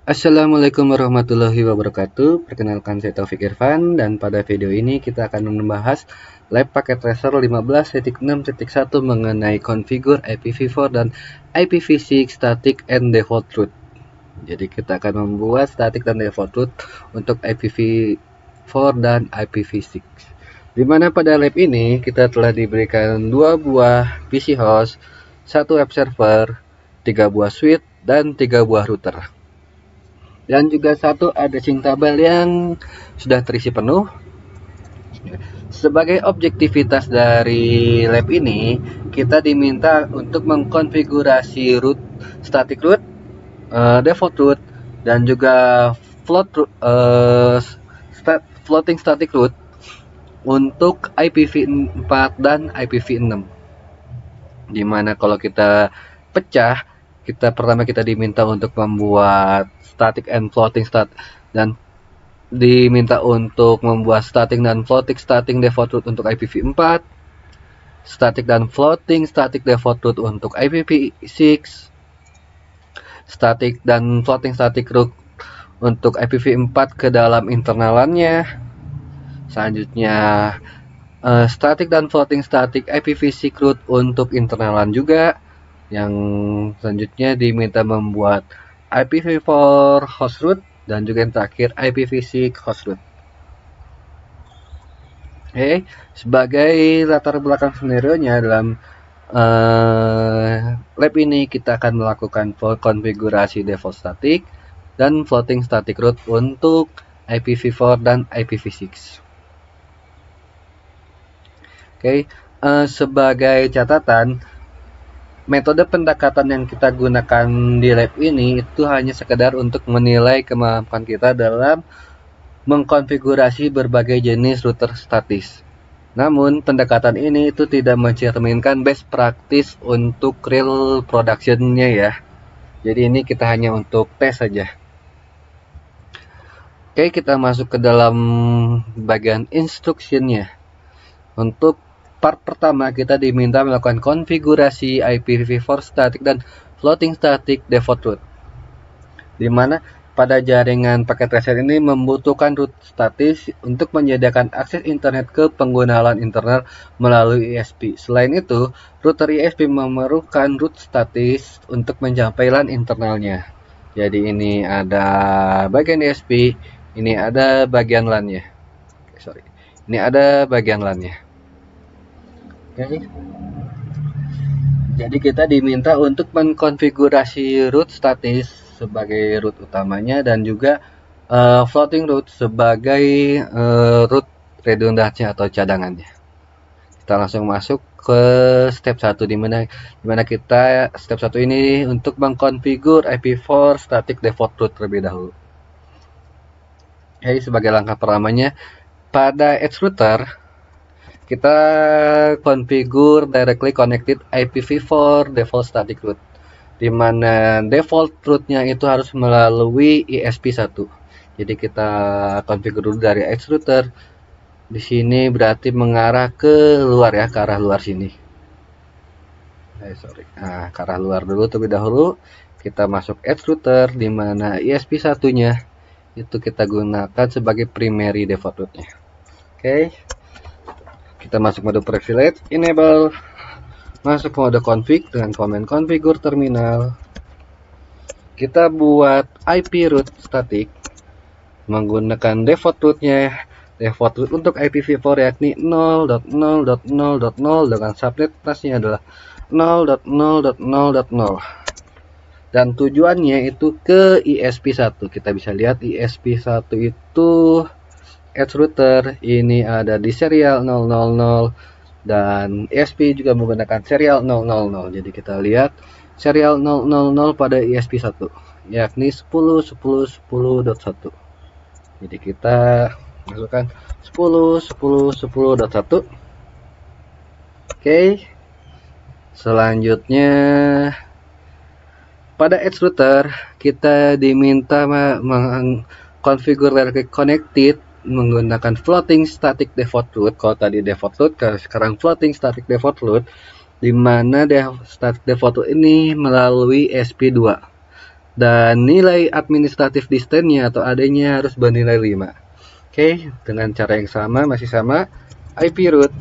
Assalamualaikum warahmatullahi wabarakatuh. Perkenalkan saya Taufik Irfan dan pada video ini kita akan membahas Lab Packet Tracer 15.6.1 mengenai configure IPv4 dan IPv6 static and default route. Jadi kita akan membuat static dan default route untuk IPv4 dan IPv6. Dimana pada lab ini kita telah diberikan 2 buah PC host, 1 web server, 3 buah switch, dan 3 buah router. Dan juga 1 addressing tabel yang sudah terisi penuh. Sebagai objektivitas dari lab ini, kita diminta untuk mengkonfigurasi root, static root, default root, dan juga floating static root untuk IPv4 dan IPv6. Dimana kalau kita pecah, pertama kita diminta untuk membuat static and floating dan diminta untuk membuat static dan floating default root untuk IPv4, static dan floating default root untuk IPv6, static dan floating root untuk IPv4 ke dalam internalannya. Selanjutnya static dan floating IPv6 root untuk internalan juga. Yang selanjutnya diminta membuat IPv4 host root dan juga yang terakhir IPv6 host root. Oke, sebagai latar belakang skenario-nya dalam lab ini kita akan melakukan konfigurasi default static dan floating static root untuk IPv4 dan IPv6. Oke, sebagai catatan, metode pendekatan yang kita gunakan di lab ini itu hanya sekedar untuk menilai kemampuan kita dalam mengkonfigurasi berbagai jenis router statis. Namun, pendekatan ini itu tidak mencerminkan best practice untuk real production-nya ya. Jadi ini kita hanya untuk tes saja. Oke, kita masuk ke dalam bagian instruction-nya. Untuk part pertama kita diminta melakukan konfigurasi IPv4 static dan floating static default root, di mana pada jaringan paket tracer ini membutuhkan root statis untuk menyediakan akses internet ke pengguna LAN internal melalui ISP. Selain itu, router ISP memerlukan root statis untuk mencapai LAN internalnya. Jadi ini ada bagian ISP, ini ada bagian LAN-nya. Ini ada bagian LAN-nya. Oke. Jadi kita diminta untuk mengkonfigurasi root statis sebagai root utamanya dan juga floating root sebagai root redundannya atau cadangannya. Kita langsung masuk ke step 1 di mana kita step 1 ini untuk mengkonfigur IP4 static default root terlebih dahulu. Jadi sebagai langkah pertamanya pada edge router kita configure directly connected IPv4 default static root, di mana default rootnya itu harus melalui ISP1. Jadi kita configure dulu dari edge router. Di sini berarti mengarah ke luar ya, ke arah luar sini. Nah, ke arah luar dulu terlebih dahulu. Kita masuk edge router, di mana ISP1-nya itu kita gunakan sebagai primary default rootnya. Oke. Kita masuk mode privilege, enable, masuk mode config dengan command configure terminal. Kita buat IP root static menggunakan default rootnya. Default root untuk IPv4 yakni 0.0.0.0 dengan subnet tasnya adalah 0.0.0.0. Dan tujuannya itu ke ISP1. Kita bisa lihat ISP1 itu edge router ini ada di serial 000 dan ISP juga menggunakan serial 000. Jadi kita lihat serial 000 pada ISP1 yakni 10.10.10.1. Jadi kita masukkan 10.10.10.1. Oke. Selanjutnya pada edge router kita diminta mengkonfigurasi connected menggunakan floating static default root. Kalau tadi default root, sekarang floating static default root, di mana static default root ini melalui SP2. dan nilai administratif distance-nya atau AD-nya harus bernilai 5. Oke, dengan cara yang sama, masih sama, IP root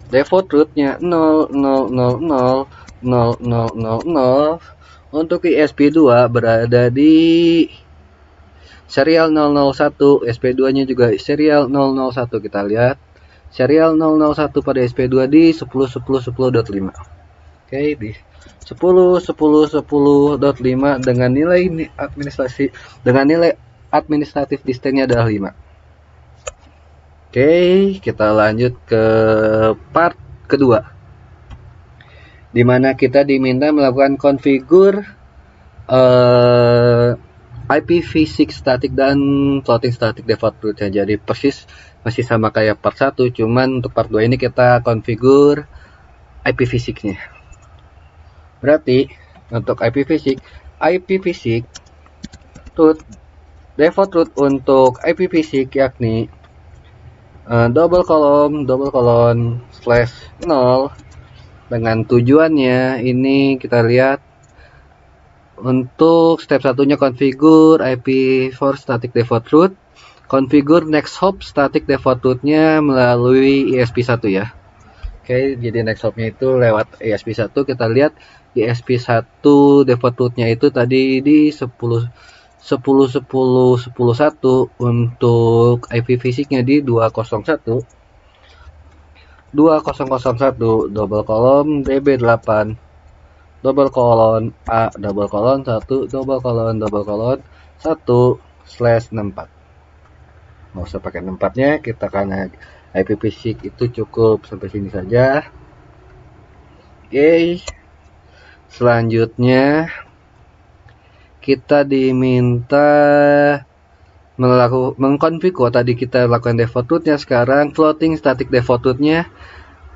default root-nya 0,000,000,000,000. Untuk ESP2 berada di serial 001, SP2-nya juga serial 001. Kita lihat serial 001 pada SP2 di 10.10.10.5. Oke, di 10.10.10.5 dengan nilai administratif distance-nya adalah 5. Oke, kita lanjut ke part kedua, di mana kita diminta melakukan konfigur IPv6 static dan floating static default root-nya. Jadi persis masih sama kayak part 1, cuman untuk part 2 ini kita konfigur IPv6-nya. Berarti untuk IPv6 root default root untuk IPv6 yakni double colon /0. Dengan tujuannya ini kita lihat untuk step satunya configure IP4 static default root, configure next hop static default root-nya melalui ESP1 ya. Oke, jadi next hop-nya itu lewat ESP1. Kita lihat ESP1 default root-nya itu tadi di 10.10.10.1, untuk IPv6-nya di 201 double colon db8 double colon a double colon 1 double colon 1/64. Nggak usah pakai 64-nya, kita karena IPv6 itu cukup sampai sini saja. Oke, selanjutnya kita diminta mengkonfigur, tadi kita lakukan default root-nya, sekarang floating static default root-nya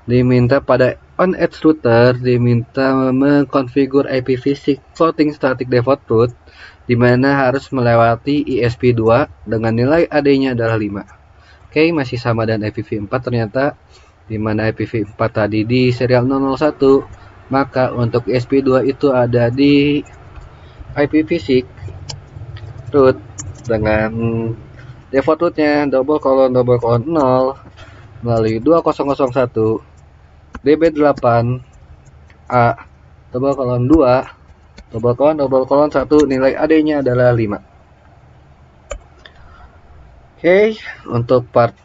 diminta pada on edge router, diminta mengkonfigur IPv6 floating static default root, dimana harus melewati ESP2 dengan nilai AD-nya adalah 5. Oke, masih sama dengan IPv4 ternyata, dimana IPv4 tadi di serial 001, maka untuk ESP2 itu ada di IPv6 root dengan default root-nya double colon 0 melalui 2001 db8 a double colon 2 double colon 1, nilai AD-nya adalah 5. Oke, untuk part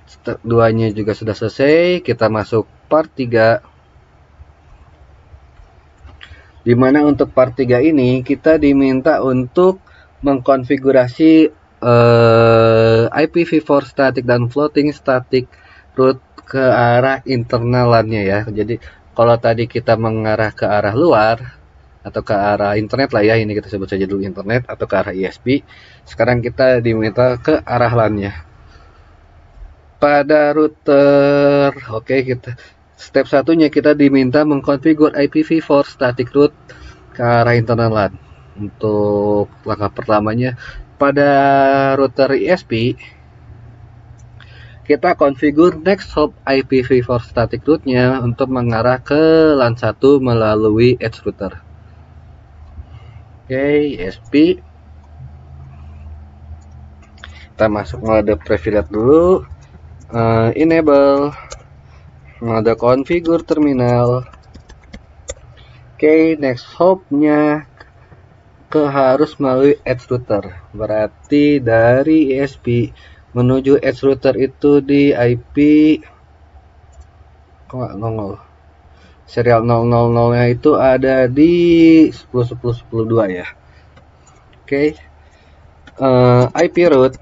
2-nya juga sudah selesai. Kita masuk part 3, dimana untuk part 3 ini kita diminta untuk mengkonfigurasi IPv4 static dan floating static root ke arah internal LAN-nya ya. Jadi kalau tadi kita mengarah ke arah luar atau ke arah internet lah ya, ini kita sebut saja dulu internet, atau ke arah ISP, sekarang kita diminta ke arah LAN-nya pada router. Oke, kita step satunya kita diminta mengkonfigur IPv4 static root ke arah internal LAN. Untuk langkah pertamanya pada router ISP, kita konfigur next hop IPv4 static root-nya untuk mengarah ke LAN 1 melalui edge router. Oke, ISP. Kita masuk mode privilege dulu. Enable mode configure terminal. Oke, next hop-nya harus melalui edge router. Berarti dari ISP menuju edge router itu di IP serial 000-nya itu ada di 10.10.10.2 ya. Oke. IP root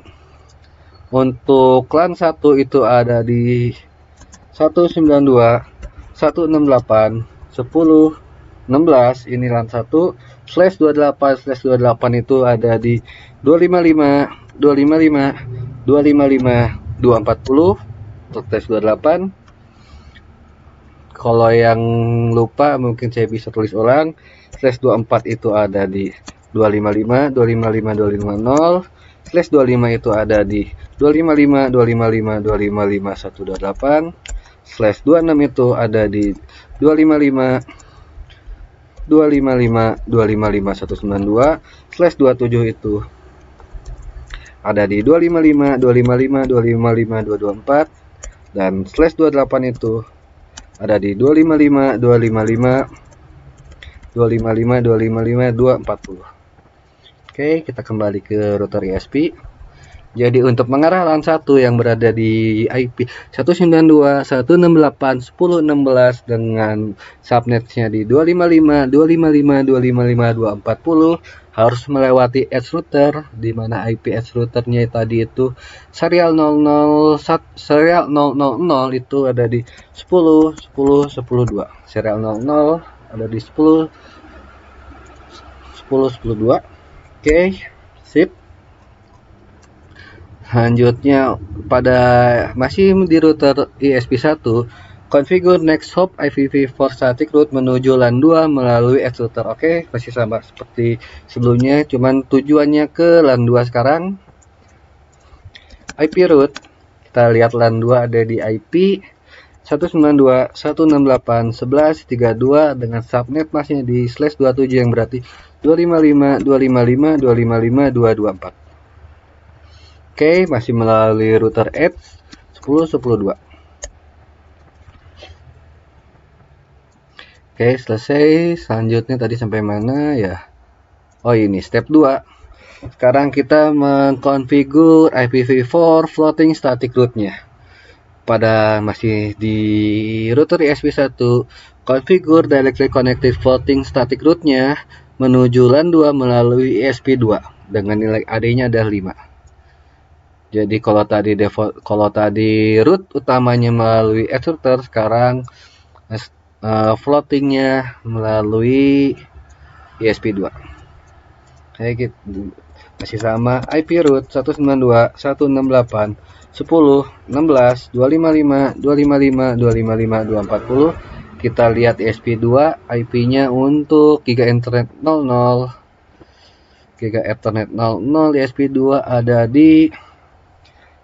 untuk LAN 1 itu ada di 192.168.10.16. Ini LAN 1. /28/28 itu ada di 255.255.255.240 untuk tes 28. Kalau yang lupa mungkin saya bisa tulis ulang. /24 itu ada di 255.255.250. /25 itu ada di 255.255.255.128. /26 itu ada di 255 255.192/27 itu ada di 255.255.255.224, dan /28 itu ada di 255.255.255.240. Oke, kita kembali ke router ESP. Jadi untuk mengarah LAN 1 yang berada di IP 192.168.10.16 dengan subnetnya di 255.255.255.240 harus melewati edge router, di mana IP edge routernya tadi itu serial 000 itu ada di 10.10.10.2. Serial 00 ada di 10.10.10.2. Oke, sip. Selanjutnya masih di router ESP1, configure next hop IPv4 static route menuju LAN 2 melalui edge router. Oke, masih sama seperti sebelumnya, cuman tujuannya ke LAN 2 sekarang. IP route, kita lihat LAN 2 ada di IP 192.168.11.32 dengan subnet masih di /27 yang berarti 255.255.255.224. Oke, masih melalui router edge 10.10.2. Oke, selesai. Selanjutnya tadi sampai mana ya? Oh, ini step 2. Sekarang kita mengkonfigur IPv4 floating static route-nya. Masih di router ESP1, configure directly connected floating static route-nya menuju LAN 2 melalui ESP2 dengan nilai AD-nya ada 5. Jadi kalau tadi root utamanya melalui edge router, sekarang floatingnya melalui ESP2. Oke, gitu. Masih sama IP root 192.168.10.16.255.255.255.240. Kita lihat ESP2 IP-nya untuk Giga Ethernet 00. Giga Ethernet 00 ESP2 ada di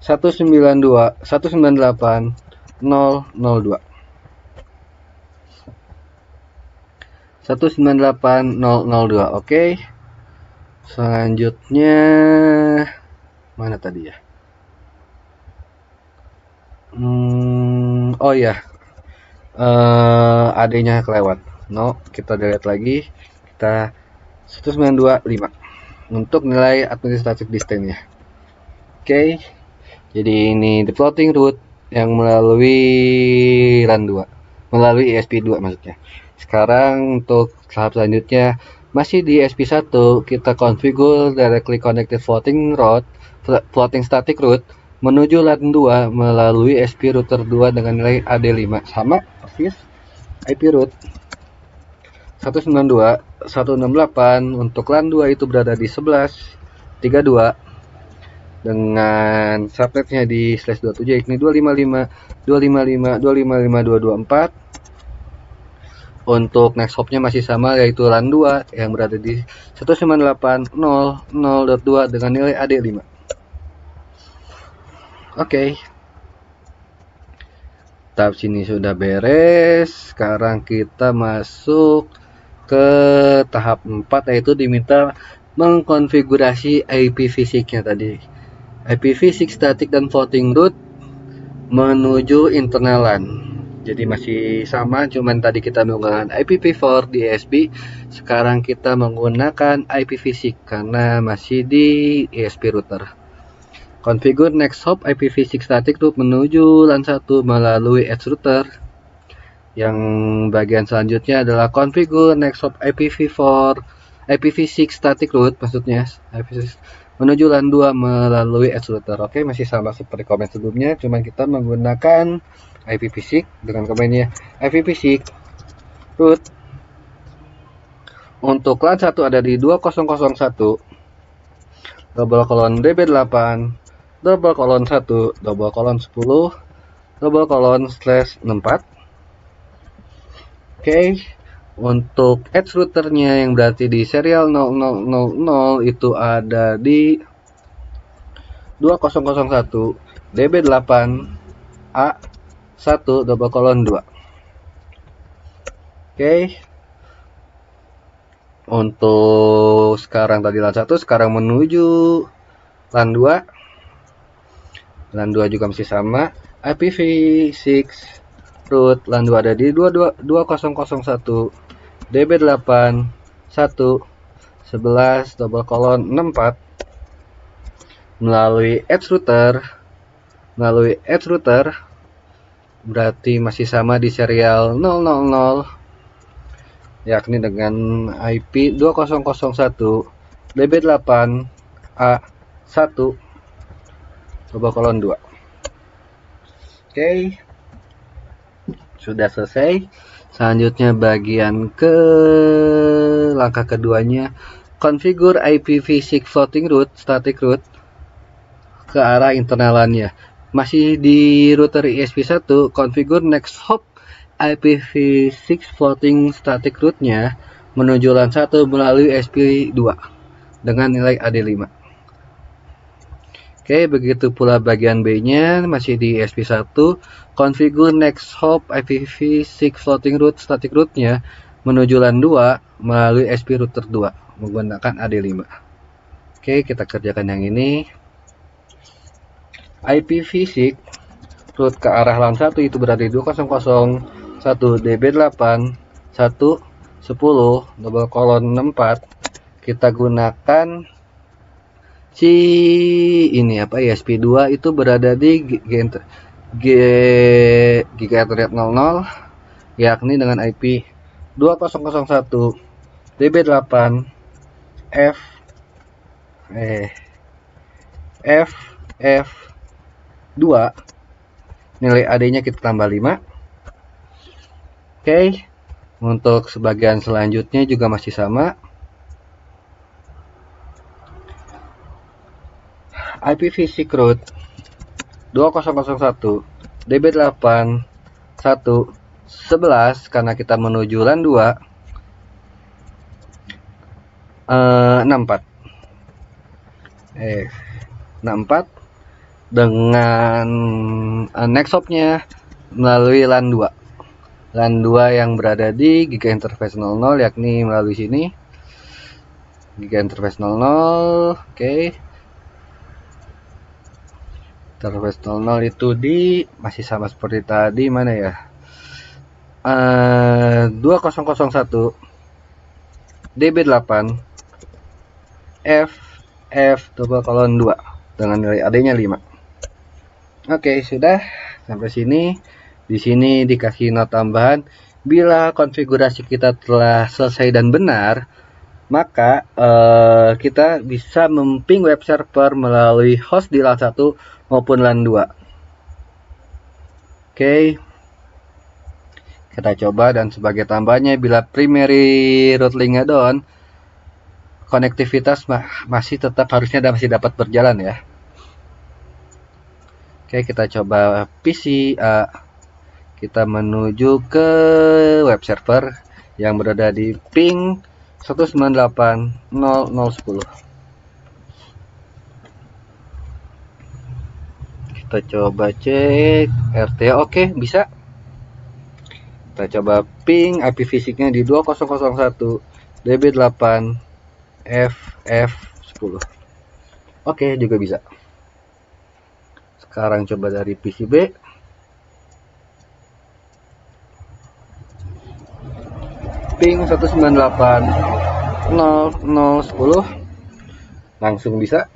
198.002. Oke. Selanjutnya mana tadi ya? Oh ya. AD-nya kelewat. Kita lihat lagi. Kita 192.5 untuk nilai administrative distance-nya. Oke. Jadi ini the floating route yang melalui LAN 2, melalui ESP2 maksudnya. Sekarang untuk tahap selanjutnya masih di ESP1, kita configure directly connected floating static route menuju LAN 2 melalui ESP router 2 dengan nilai AD5. Sama persis IP route 192.168 untuk LAN 2 itu berada di 11.32 dengan subnetnya di /27 yakni 255.255.255.224. Untuk next hopnya masih sama, yaitu LAN 2 yang berada di 198.0.0.2 dengan nilai AD5. Oke. Tahap sini sudah beres. Sekarang kita masuk ke tahap 4, yaitu diminta mengkonfigurasi IPv6-nya tadi. IPv6 static dan floating route menuju internal LAN. Jadi masih sama, cuman tadi kita menggunakan IPv4 di ESP, sekarang kita menggunakan IPv6 karena masih di ESP router. Configure next hop IPv6 static route menuju LAN 1 melalui edge router. Yang bagian selanjutnya adalah configure next hop IPv6 static route, maksudnya IPv6 menuju LAN 2 melalui edge router. Oke, masih sama seperti komen sebelumnya, cuman kita menggunakan IPv6 dengan komennya IPv6 route. Untuk LAN 1 ada di 2001 $DB8 $1 $10/64. Oke. Untuk edge routernya yang berarti di serial 0000 itu ada di 2001 DB8 A1 $2. Oke. Untuk sekarang tadi LAN 1, sekarang menuju LAN 2. LAN 2 juga masih sama. IPv6 root LAN 2 ada di 2001 DB8 1 11 double colon 64 melalui edge router berarti masih sama di serial 000, yakni dengan IP 2001 DB8 A1 double colon 2. Oke, sudah selesai. Selanjutnya bagian ke langkah keduanya, configure IPv6 floating root static root ke arah internalannya. Masih di router ESP1, configure next hop IPv6 floating static rootnya menuju LAN 1 melalui ESP2 dengan nilai AD5. Oke, begitu pula bagian B-nya masih di ESP1, configure next hop IPv6 floating root static rootnya menuju LAN 2 melalui ESP router 2 menggunakan AD5. Oke, kita kerjakan yang ini. IPv6 root ke arah LAN 1 itu berada di 2001 DB8 1 10 double colon 64. Kita gunakan si ini apa ESP2 itu berada di Ethernet 00, yakni dengan IP 2001 DB8 FF2, nilai AD-nya kita tambah 5. Oke, untuk sebagian selanjutnya juga masih sama. IPv6 root 2001 DB8 1 11 karena kita menuju LAN 2 64 dengan next hop-nya melalui LAN 2 yang berada di Giga Interface 00, yakni melalui sini Giga Interface 00. Oke, Interface 00 itu di masih sama seperti tadi, mana ya, 2001 DB8 FF double colon 2 dengan nilai AD-nya 5. Oke, sudah sampai sini. Di sini dikasih not tambahan, bila konfigurasi kita telah selesai dan benar, maka kita bisa memping web server melalui host di LAN 1 maupun LAN 2. Oke, kita coba. Dan sebagai tambahnya, bila primary root link-nya down, konektivitas masih tetap harusnya masih dapat berjalan ya. Oke, kita coba PC kita menuju ke web server yang berada di ping 198.0.0.10. Kita coba cek RT. Oke, bisa. Kita coba ping IPv6-nya di 2001 DB8 FF10. Oke, juga bisa. Sekarang coba dari PCB. Ping 198.0.0.10 langsung bisa.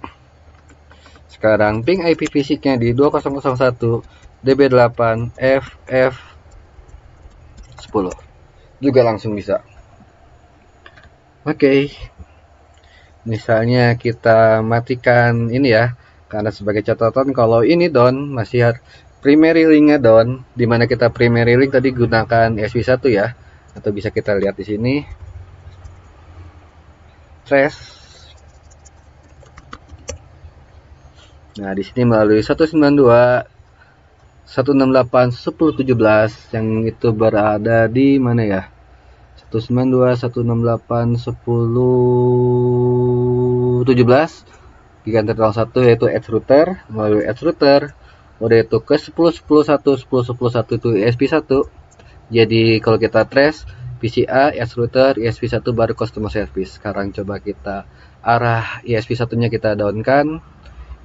Sekarang ping IPv6-nya di 2001 DB8 FF10 juga langsung bisa. Oke, misalnya kita matikan ini ya, karena sebagai catatan kalau ini down, masih primary link-nya down, dimana kita primary link tadi gunakan ESP1 ya, atau bisa kita lihat di sini trace. Nah, di sini melalui 192.168.10.17 yang itu berada di mana ya? 192.168.10.17 Giga Internet 1, yaitu edge router. Melalui edge router mode itu ke 10.10.1 10.10.1 itu ESP1. Jadi kalau kita trace PCA, S router, ESP1 baru customer service. Sekarang coba kita arah ESP1 nya kita downkan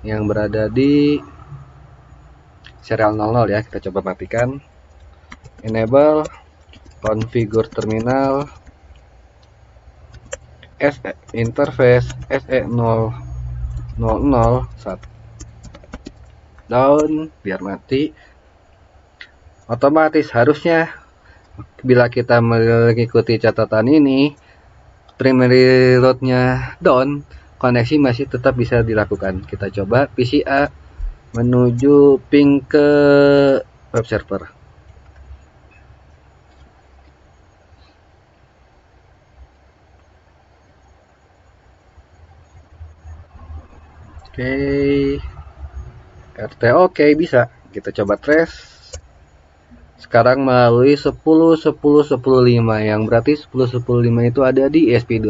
yang berada di serial 00 ya. Kita coba matikan. Enable configure terminal SE interface SE000 down biar mati. Otomatis harusnya bila kita mengikuti catatan ini, primary load-nya down, koneksi masih tetap bisa dilakukan. Kita coba PCA menuju ping ke web server. Oke, RT oke, bisa. Kita coba trace. Sekarang melalui 10.10.10.5 yang berarti 10.10.5 itu ada di ESP2.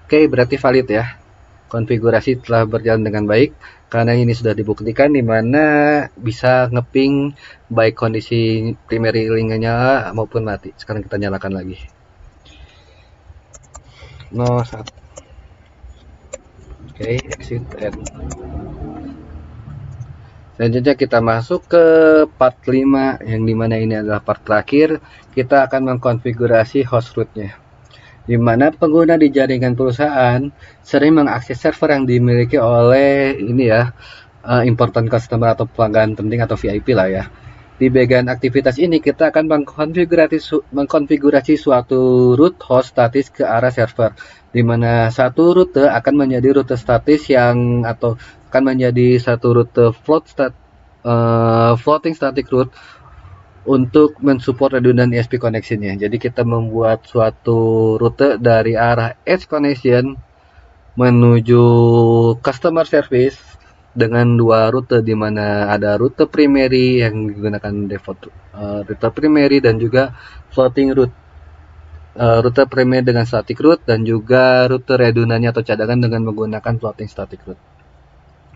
Oke, berarti valid ya. Konfigurasi telah berjalan dengan baik karena ini sudah dibuktikan di mana bisa ngeping baik kondisi primary link nyala maupun mati. Sekarang kita nyalakan lagi. 01. Oke, exit and selanjutnya kita masuk ke part 5 yang dimana ini adalah part terakhir. Kita akan mengkonfigurasi host root-nya, dimana pengguna di jaringan perusahaan sering mengakses server yang dimiliki oleh ini ya, important customer atau pelanggan penting atau VIP lah ya. Di bagian aktivitas ini kita akan mengkonfigurasi suatu root host statis ke arah server, dimana satu rute akan menjadi rute statis yang atau akan menjadi satu rute floating static route untuk mensupport redundant ESP connection-nya. Jadi kita membuat suatu rute dari arah edge connection menuju customer service dengan dua rute, di mana ada rute primary yang digunakan default rute primary dan juga floating route. Rute primary dengan static route dan juga rute redundannya atau cadangan dengan menggunakan floating static route.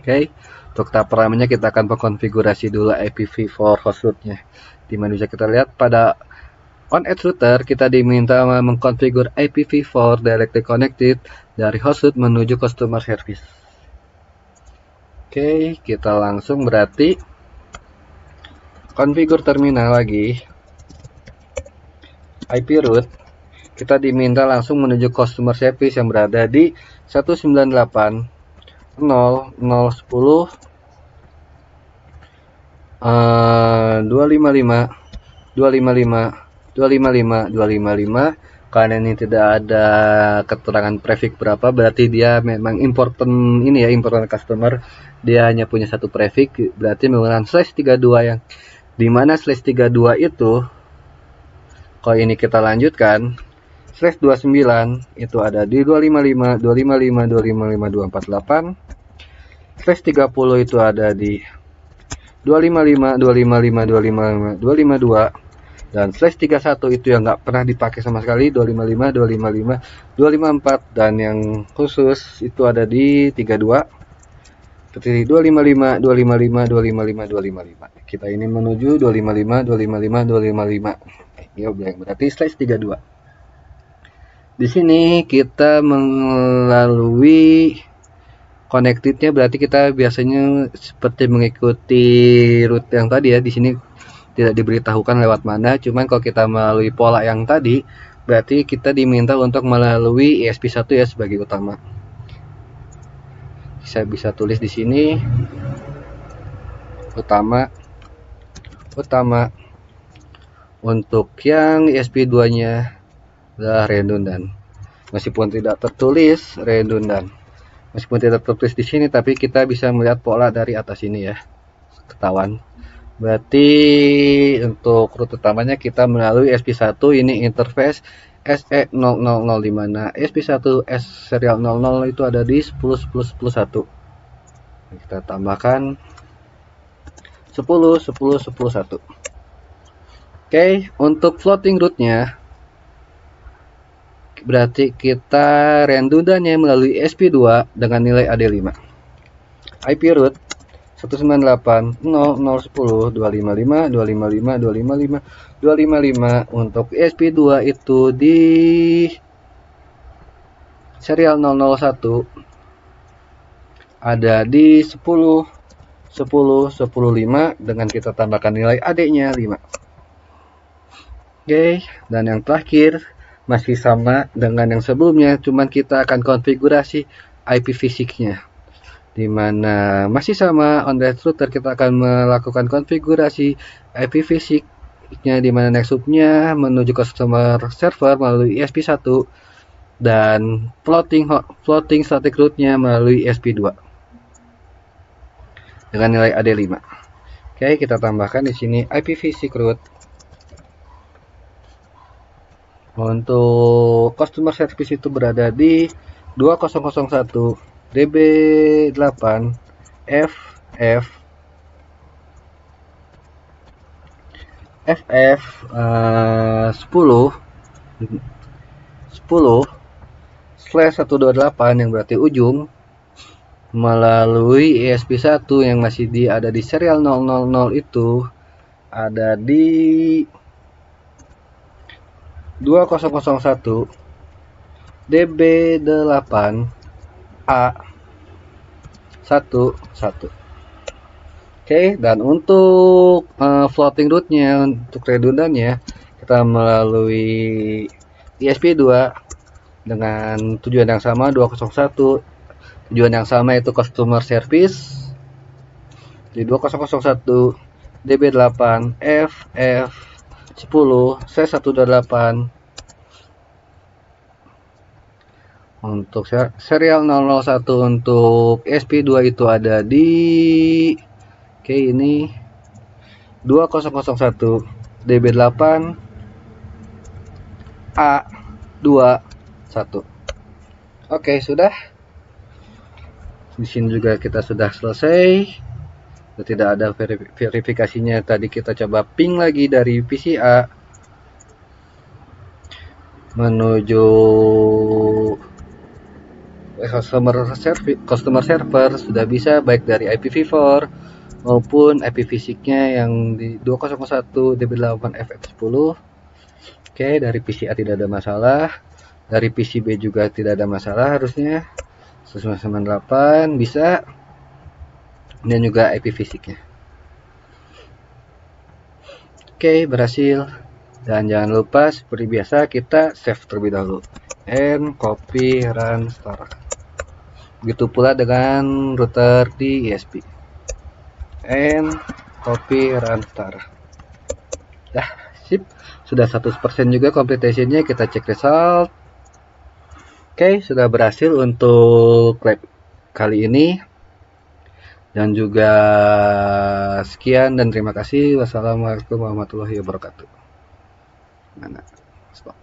Oke, untuk tahap pertamanya kita akan mengkonfigurasi dulu IPv4 host route-nya. Dimana bisa kita lihat pada on edge router kita diminta mengkonfigur IPv4 directly connected dari host route menuju customer service. Oke, kita langsung berarti konfigur terminal lagi. IP route kita diminta langsung menuju customer service yang berada di 198.0.0.10 255 karena ini tidak ada keterangan prefix berapa, berarti dia memang important ini ya, important customer, dia hanya punya satu prefix, berarti menggunakan /32 yang dimana /32 itu kalau ini kita lanjutkan /29 itu ada di 255 255 255 248, /30 itu ada di 255 255 255 252, dan /31 itu yang nggak pernah dipakai sama sekali 255 255 254, dan yang khusus itu ada di 32 seperti 255 255 255 255. Kita ini menuju 255 255 255. Ya berarti /32. Di sini kita melalui connected-nya, berarti kita biasanya seperti mengikuti route yang tadi ya. Di sini tidak diberitahukan lewat mana, cuman kalau kita melalui pola yang tadi berarti kita diminta untuk melalui ESP1 ya sebagai utama. Saya bisa tulis di sini utama. Untuk yang ESP2-nya adalah redundant. Meskipun tidak tertulis redundant. Meskipun tidak tertulis di sini, tapi kita bisa melihat pola dari atas ini ya. Ketahuan. Berarti untuk rute utamanya kita melalui ESP1, ini interface SE000, di mana ESP1 S serial 00 itu ada di 10.10.10.1. Kita tambahkan 10.10.10.1. Oke, untuk floating route-nya berarti kita redundannya melalui ESP2 dengan nilai AD5. IP route 198 0 0 10 255 255 255 255. Untuk ESP2 itu di serial 001 ada di 10 10 10 5 dengan kita tambahkan nilai AD-nya 5. Oke, dan yang terakhir masih sama dengan yang sebelumnya, cuman kita akan konfigurasi IP fisiknya, di mana masih sama on the router kita akan melakukan konfigurasi IP fisiknya, di mana next hub-nya menuju customer server melalui ESP1 dan floating static root-nya melalui ESP2 dengan nilai AD5. Oke, kita tambahkan di sini IPv6 root. Untuk customer service itu berada di 2001 DB8 FF FF 10 10/128 yang berarti ujung melalui ESP1 yang masih ada di serial 000 itu ada di 2001 DB8 A11. Oke, dan untuk floating root-nya, untuk redundannya kita melalui ESP2 dengan tujuan yang sama 201. Tujuan yang sama itu customer service di 2001 DB8 FF 10 C128. Untuk serial 001 untuk SP2 itu ada di ini 2001 DB8 A21. Oke, sudah. Di sini juga kita sudah selesai. Tidak ada verifikasinya. Tadi kita coba ping lagi dari PCA menuju customer server sudah bisa, baik dari IPv4 maupun IPv6-nya yang di 201 DB8 FF10. Oke, dari PCA tidak ada masalah, dari PCB juga tidak ada masalah harusnya. 198 bisa, dan juga IPv6-nya. Oke, berhasil. Dan jangan lupa seperti biasa kita save terlebih dahulu. And copy run start. Begitu pula dengan router di ESP. And copy run start. Dah, sip. Sudah 100% juga completion-nya. Kita cek result. Oke, sudah berhasil untuk lab kali ini. Dan juga sekian dan terima kasih. Wassalamualaikum warahmatullahi wabarakatuh. Mana? Stop.